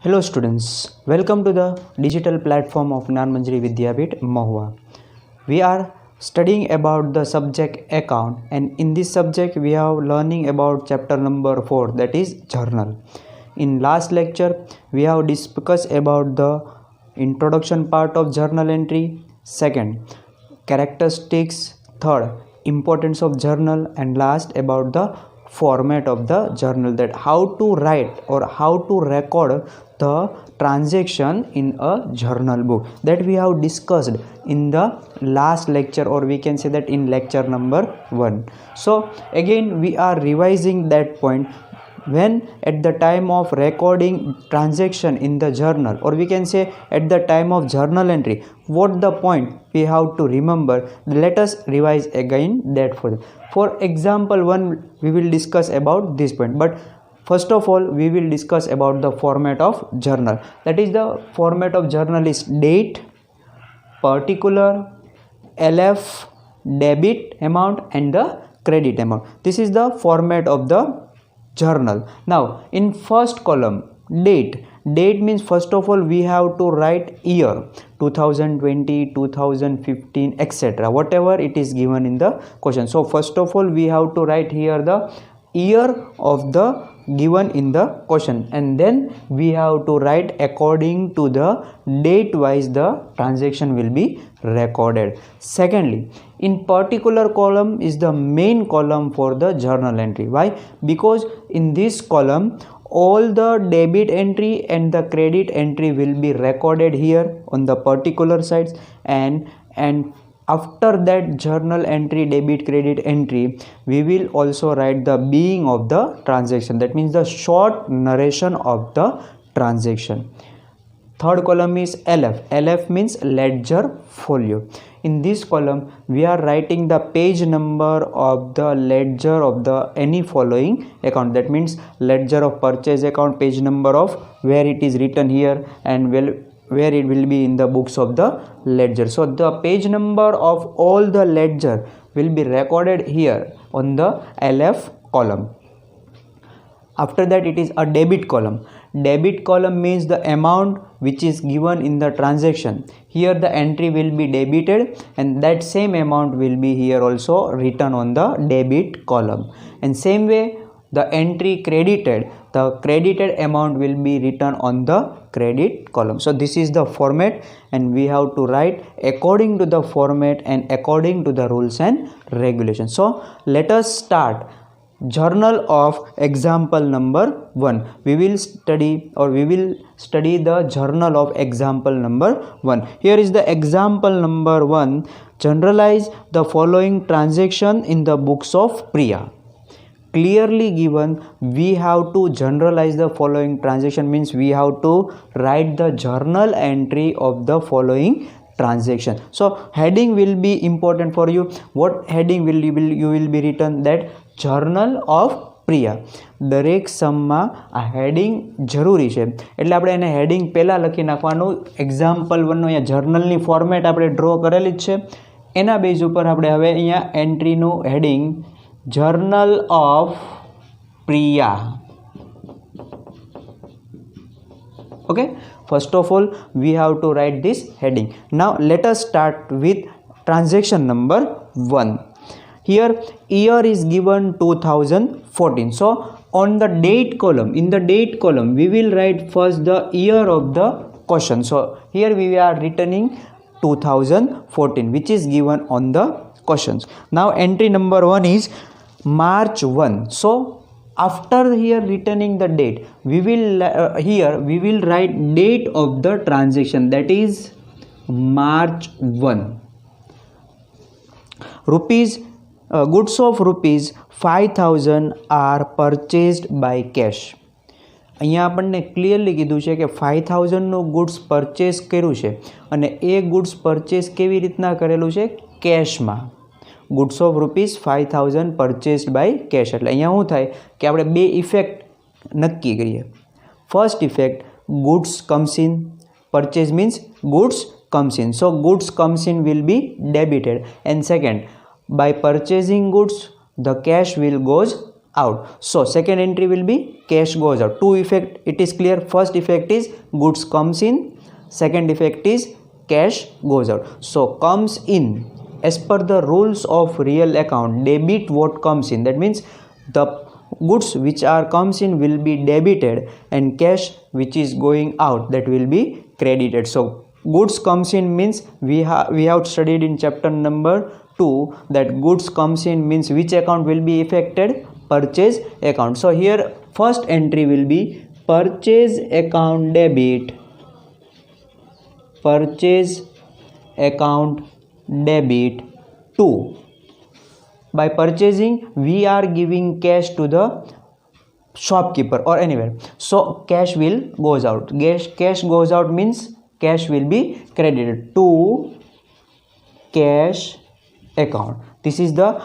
Hello students, welcome to the digital platform of Gnan Manjari Vidyapith Mahua. We are studying about the subject account, and in this subject we are learning about chapter number 4, that is journal. In last lecture we have discussed about the introduction part of journal entry, second characteristics, third importance of journal, and last about the format of the journal, that how to write or how to record the transaction in a journal book, that we have discussed in the last lecture, or we can say that in lecture number 1. So again we are revising that point. When at the time of recording transaction in the journal, or we can say at the time of journal entry, what the point we have to remember, let us revise again that for example 1 we will discuss about this point. But first of all we will discuss about the format of journal. That is, the format of journal is date, particular, LF, debit amount and the credit amount. This is the format of the journal. Now in first column, date means first of all we have to write year 2020, 2015, etc., whatever it is given in the question. So first of all we have to write here the year of the given in the question, and then we have to write according to the date wise the transaction will be recorded. Secondly, in particular column is the main column for the journal entry. Why? Because in this column all the debit entry and the credit entry will be recorded here on the particular sides, and after that journal entry, debit credit entry, we will also write the being of the transaction, that means the short narration of the transaction. Third column is LF means ledger folio. In this column we are writing the page number of the ledger of the any following account, that means ledger of purchase account, page number of where it is written here, and where it will be in the books of the ledger. So the page number of all the ledger will be recorded here on the LF column. After that it is a debit column. Debit column means the amount which is given in the transaction. Here the entry will be debited, and that same amount will be here also written on the debit column. And same way the entry credited, the credited amount will be written on the credit column. So this is the format, and we have to write according to the format and according to the rules and regulations. So let us start journal of example number 1. We will study the journal of example number 1. Here is the example number 1. Generalize the following transaction in the books of Priya. Clearly given, we have to generalize the following transaction, means we have to write the journal entry of the following transaction. So heading will be important for you. What heading will you will be written? That journal of Priya. દરેક સમમાં આ heading જરૂરી છે, એટલે આપણે એને heading પહેલાં લખી નાખવાનું. એક્ઝામ્પલ 1નો અહીંયા જર્નલની ફોર્મેટ આપણે ડ્રો કરેલી જ છે. એના બેઝ ઉપર આપણે હવે અહીંયા એન્ટ્રીનું heading journal of Priya. Okay, first of all we have to write this heading. Now let us start with transaction number 1. Here year is given 2014. So on the date column, in the date column we will write first the year of the question. So here we are returning 2014, which is given on the questions. Now entry number 1 is March 1. So after here returning the date, we will here we will write date of the transaction, that is March 1. Rupees goods of rupees 5000 are purchased by cash. અહીંયા આપણને clearly કીધું છે કે 5000નું goods purchase કર્યું છે, અને એ goods purchase કેવી રીતના કરેલું છે? કેશમાં. Goods of rupees 5000 purchased by cash. એટલે અહીંયા શું થાય કે આપણે બે ઇફેક્ટ નક્કી કરીએ. First effect, goods comes in, purchase means goods comes in, so goods comes in will be debited. And second, by purchasing goods the cash will goes out. So second entry will be cash goes out. Two effect, it is clear. First effect is goods comes in, second effect is cash goes out. So comes in, as per the rules of real account, debit what comes in, that means the goods which are comes in will be debited and cash which is going out, that will be credited. So goods comes in means we have studied in chapter number 2 that goods comes in means which account will be affected, purchase account. So here first entry will be purchase account debit, purchase account debit 2. By purchasing we are giving cash to the shopkeeper or anywhere, so cash will goes out. Cash goes out means cash will be credited to cash account. This is the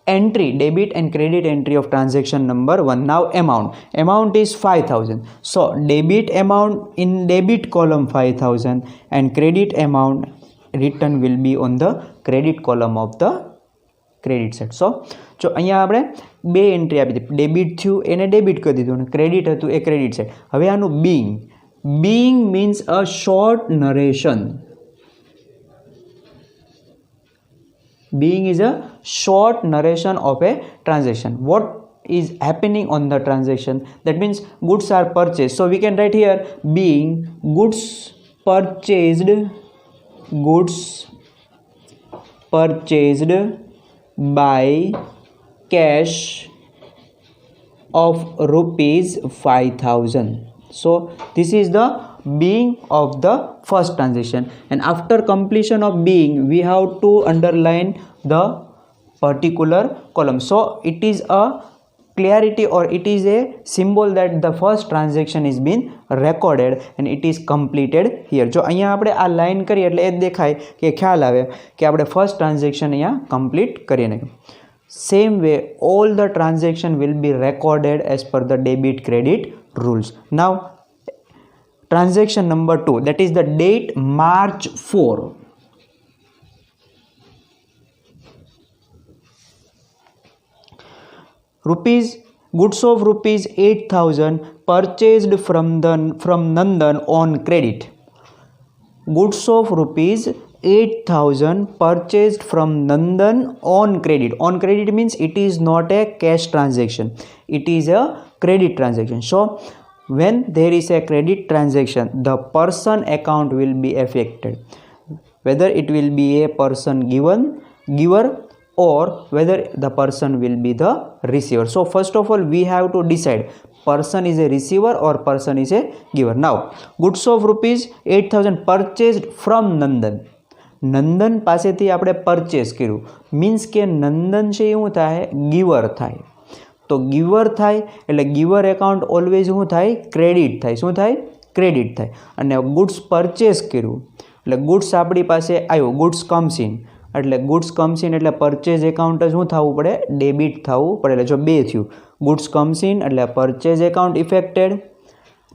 entry, debit and credit entry of transaction number 1. Now amount is 5,000. So debit amount in debit column 5,000 and credit amount written will be on the credit column of the credit side. So જો અહીંયા આપણે બે entry આપી દીધી, debit થયું એને debit કરી દીધું અને ક્રેડિટ હતું એ ક્રેડિટ સાઈડ. હવે આનું being means a short narration. Being is a short narration of a transaction. What is happening on the transaction? That means goods are purchased. So we can write here being goods purchased by cash of rupees 5,000. So this is the being of the first transaction, and after completion of being we have to underline the particular column. So it is a clarity or it is a symbol that the first transaction is been recorded and it is completed here. જો અહીંયા આપણે આ line કરીએ એટલે એ દેખાય કે ખ્યાલ આવે કે આપણે ફર્સ્ટ ટ્રાન્ઝેક્શન અહીંયા કમ્પ્લીટ કરી નાખ્યું. Same way all the transaction will be recorded as per the debit credit rules. Now transaction number 2, that is the date March 4. Goods of rupees 8,000 purchased from Nandan on credit. Goods of rupees 8,000 purchased from Nandan on credit. On credit means it is not a cash transaction, it is a credit transaction. So when there is a credit transaction, the person account will be affected, whether it will be a person giver or whether the person will be the receiver. So first of all we have to decide person is a receiver or person is a giver. Now goods of rupees 8,000 purchased from Nandan. Nandan પાસેથી આપણે purchase કર્યું means કે નંદન છે એવું થાય giver થાય. તો giver થાય એટલે ગિવર એકાઉન્ટ ઓલવેઝ શું થાય? ક્રેડિટ થાય. શું થાય? ક્રેડિટ થાય. અને ગુડ્સ પરચેસ કર્યું એટલે ગુડ્સ આપણી પાસે આવ્યો, ગુડ્સ કમ્સ ઇન એટલે ગુડ્સ કમ્સ ઇન એટલે પરચેઝ એકાઉન્ટ જ શું થવું પડે? ડેબિટ થવું પડે. એટલે જો બે થયું, ગુડ્સ કમ્સ ઇન એટલે purchase account affected,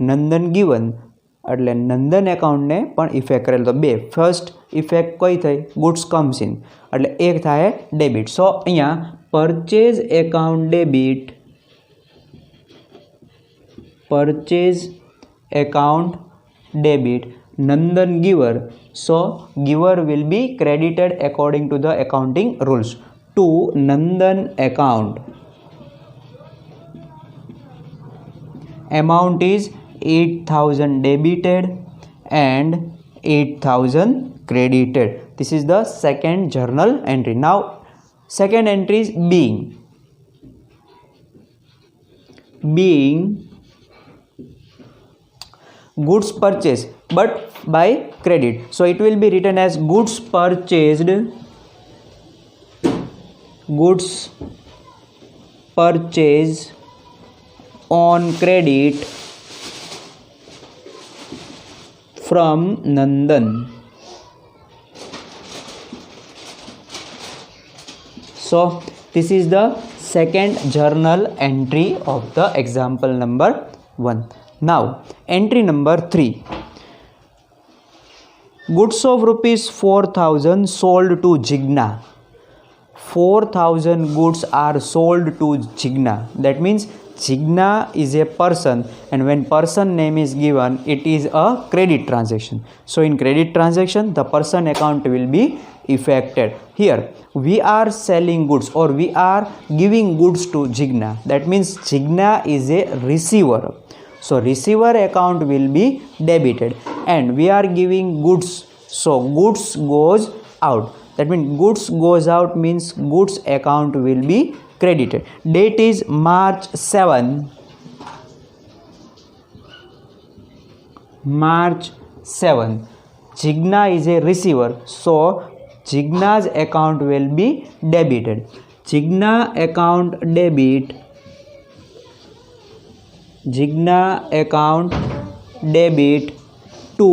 Nandan given એટલે નંદન એકાઉન્ટને પણ ઇફેક્ટ કરેલ. તો બે ફર્સ્ટ ઇફેક્ટ કઈ થઈ? ગુડ્સ કમ્સ ઇન એટલે એક થાય ડેબિટ. સો અહીંયા purchase account debit, purchase account debit, Nandan giver. So giver will be credited according to the accounting rules to Nandan account. Amount is 8,000 debited and 8,000 credited. This is the second journal entry. Now second entry is being goods purchased but by credit. So it will be written as goods purchased on credit from Nandan. So this is the second journal entry of the example number 1. Now entry number 3. Goods of rupees 4,000 sold to Jigna 4,000 goods are sold to Jigna. That means Jigna is a person, and when person name is given, it is a credit transaction. So in credit transaction, the person account will be affected. Here we are selling goods or we are giving goods to Jigna. That means Jigna is a receiver. So receiver account will be debited, and we are giving goods. So goods goes out. That means goods goes out means goods account will be credited. Date is March 7. March 7. Jigna is a receiver. So Jigna's account will be debited. Jigna account debit. Jigna account debit to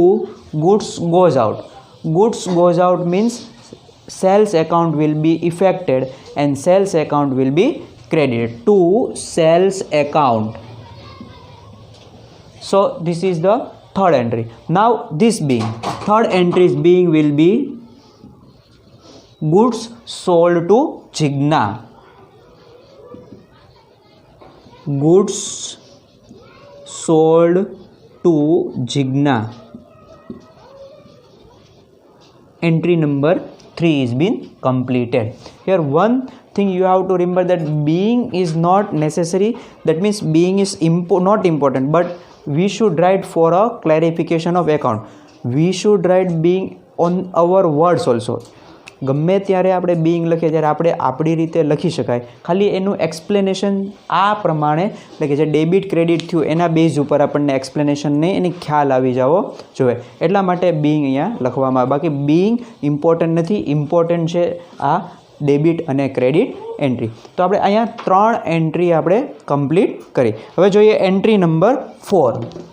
goods goes out. Goods goes out means sales account will be affected and sales account will be credited to sales account. So this is the third entry. Now this being third entry being will be goods sold to Jigna. Goods sold to Jigna. Entry number 3 is been completed. Here one thing you have to remember, that being is not necessary. That means being is not important, but we should write for a clarification of account. We should write being on our words also. ગમે ત્યારે આપણે being લખીએ ત્યારે આપણે આપણી રીતે લખી શકાય. ખાલી એનું એક્સપ્લેનેશન આ પ્રમાણે એટલે કે જે ડેબિટ ક્રેડિટ થયું એના બેઝ ઉપર આપણને એક્સપ્લેનેશન નહીં, એની ખ્યાલ આવી જવો જોઈએ. એટલા માટે being અહીંયા લખવામાં આવે. બાકી being ઇમ્પોર્ટન્ટ નથી, ઇમ્પોર્ટન્ટ છે આ ડેબિટ અને ક્રેડિટ એન્ટ્રી. તો આપણે અહીંયા 3 એન્ટ્રી આપણે કમ્પ્લીટ કરી. હવે જોઈએ entry number 4.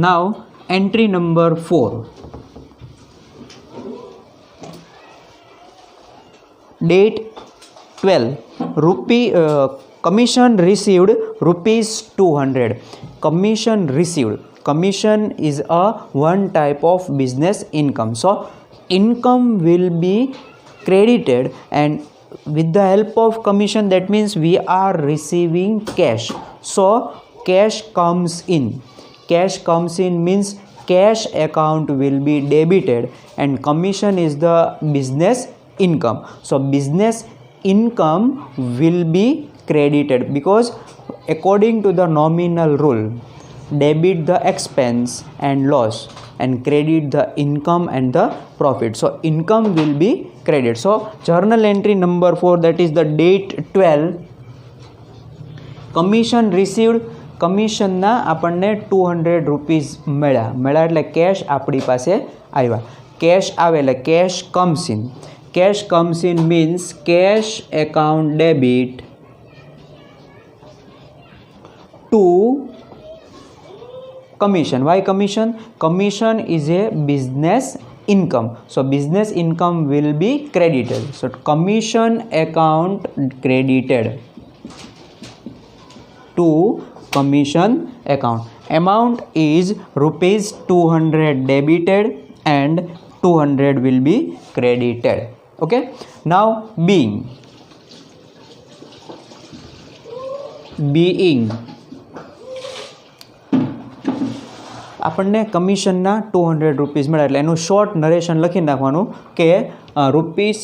Now entry number 4. Date 12. Commission received rupees 200. Commission received. Commission is a one type of business income. So income will be credited, and with the help of commission, that means we are receiving cash. So cash comes in. Cash comes in means cash account will be debited, and commission is the business income. So business income will be credited, because according to the nominal rule, debit the expense and loss and credit the income and the profit. So income will be credited. So journal entry number 4, that is the date 12. Commission received. કમિશનના આપણને 200 rupees મળ્યા એટલે cache આપણી પાસે આવ્યા. Cash આવે એટલે cash comes in. Cash comes in means cash account debit to commission. Why commission? Commission is a business income. So business income will be credited. So commission account credited to commission account. Amount is rupees 200 debited and 200 will be credited. Okay. Now being આપણને કમિશનના 200 rupees મળે એટલે એનું short narration લખી નાખવાનું કે rupees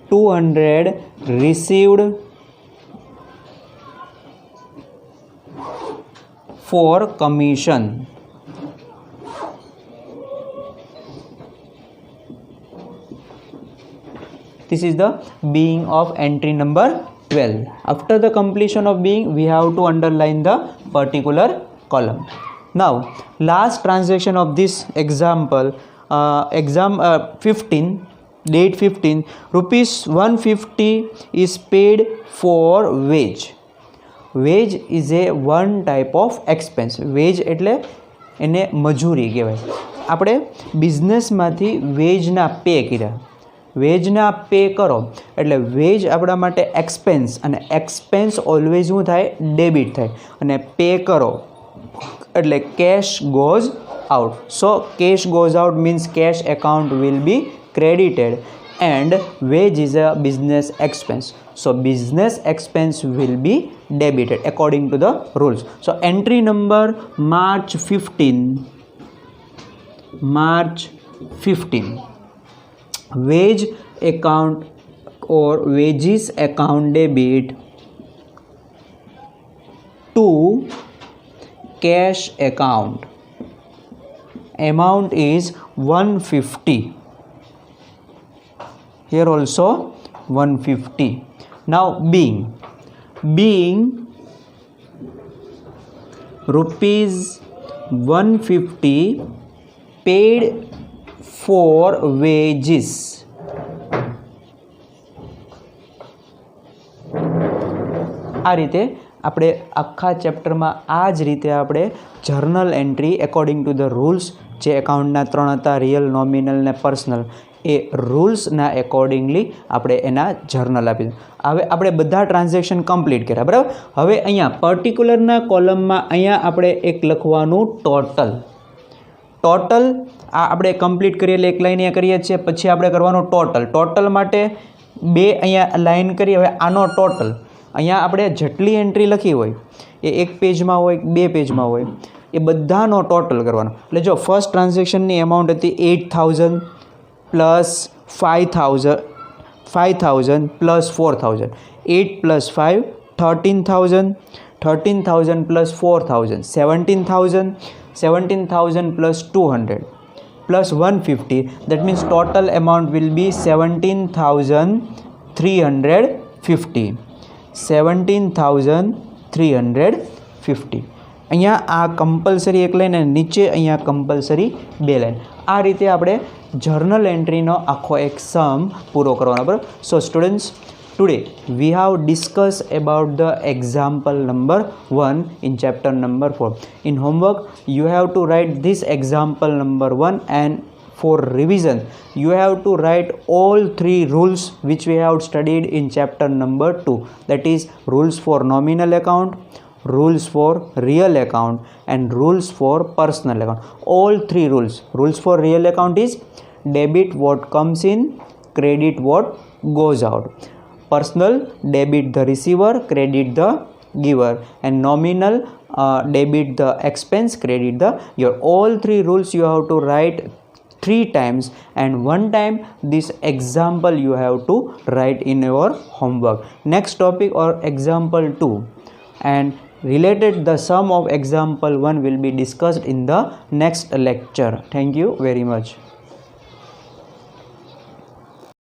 200 received for commission. This is the being of entry number 12. After the completion of being, we have to underline the particular column. Now last transaction of this example, 15, date 15, rupees 150 is paid for wage. Wage is a one type of expense. Wage એટલે એને મજૂરી કહેવાય. આપણે બિઝનેસમાંથી વેજના pay કર્યા, વેજના pay કરો એટલે veg આપણા માટે એક્સપેન્સ, અને એક્સપેન્સ ઓલવેઝ શું થાય? ડેબિટ થાય. અને પે કરો એટલે cash goes out. So cash goes out means cash account will be credited, and wage is a business expense. So business expense will be debited according to the rules. So entry number March 15. Wage account or wages account debit to cash account. Amount is 150. Here also 150. Now being rupees 150 paid for wages. આ રીતે આપણે આખા ચેપ્ટરમાં આ જ રીતે આપણે journal entry according to the rules, જે એકાઉન્ટના 3 હતા, રિયલ, નોમિનલ ને પર્સનલ, એ રૂલ્સના એકોર્ડિંગલી આપણે એના જર્નલ આપીશું. હવે આપણે બધા ટ્રાન્ઝેક્શન કમ્પ્લીટ કર્યા, બરાબર. હવે અહીંયા પર્ટિક્યુલરના કોલમમાં અહીંયા આપણે એક લખવાનું ટોટલ. આ આપણે કમ્પ્લીટ કરીએ એટલે એક લાઈન અહીંયા કરીએ છીએ, પછી આપણે કરવાનું ટોટલ માટે 2 અહીંયા લાઈન કરી. હવે આનો ટોટલ અહીંયા આપણે જેટલી એન્ટ્રી લખી હોય એ 1 પેજમાં હોય, 2 પેજમાં હોય, એ બધાનો ટોટલ કરવાનો. એટલે જો ફર્સ્ટ ટ્રાન્ઝેક્શનની એમાઉન્ટ હતી 8000 plus 5000 plus 4000, 8 plus 5 13000, 13000 plus 4000 17000 plus 200 plus 150. That means total amount will be 17,350. 17,350. અહીંયા આ કમ્પલસરી એક લાઈન અને નીચે અહીંયા કમ્પલસરી 2 લાઈન. આ રીતે આપણે જર્નલ એન્ટ્રીનો આખો એક સમ પૂરો કરવાનો, બરાબર. સો students, today we have discussed about the example number 1 in chapter number 4. In homework you have to write this example number 1, and for revision you have to write all 3 rules which we have studied in chapter number 2, that is rules for nominal account, rules for real account, and rules for personal account. All 3 rules for real account is debit what comes in, credit what goes out. Personal, debit the receiver, credit the giver, and nominal, debit the expense, credit the your. All 3 rules you have to write 3 times, and 1 time this example you have to write in your homework. Next topic or example 2 and related the sum of example 1 will be discussed in the next lecture. Thank you very much.